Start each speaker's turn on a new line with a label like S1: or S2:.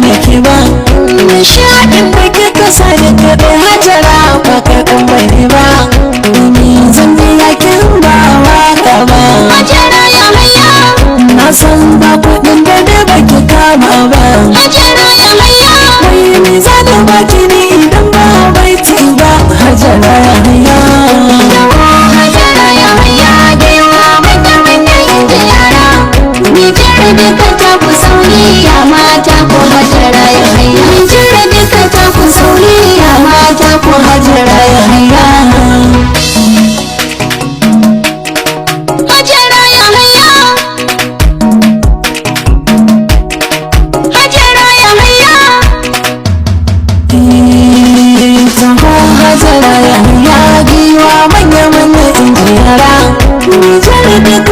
S1: gane ki ba nishaɗin da kika sa da kaɗai Hajara ba kaɗan bane ba ni zan biya kin ba waka ba
S2: Hajara ya haya
S1: na san ba kuɗin da dai baki kama ba
S2: Hajara ya haya
S1: wai ni zan baki ni idan ba baiti ba Hajara ya haya
S2: Hajara ya haya da yawa manya-manya inda yara Nijar duka ta ku sauri ya mata ko Hajara ya haya Nijar duka ta ku sauri ya mata ko Hajara ya haya Hajara ya haya Hajara ya haya
S1: taho Hajara ya haya giwa manya-manya inda yara Nijar duka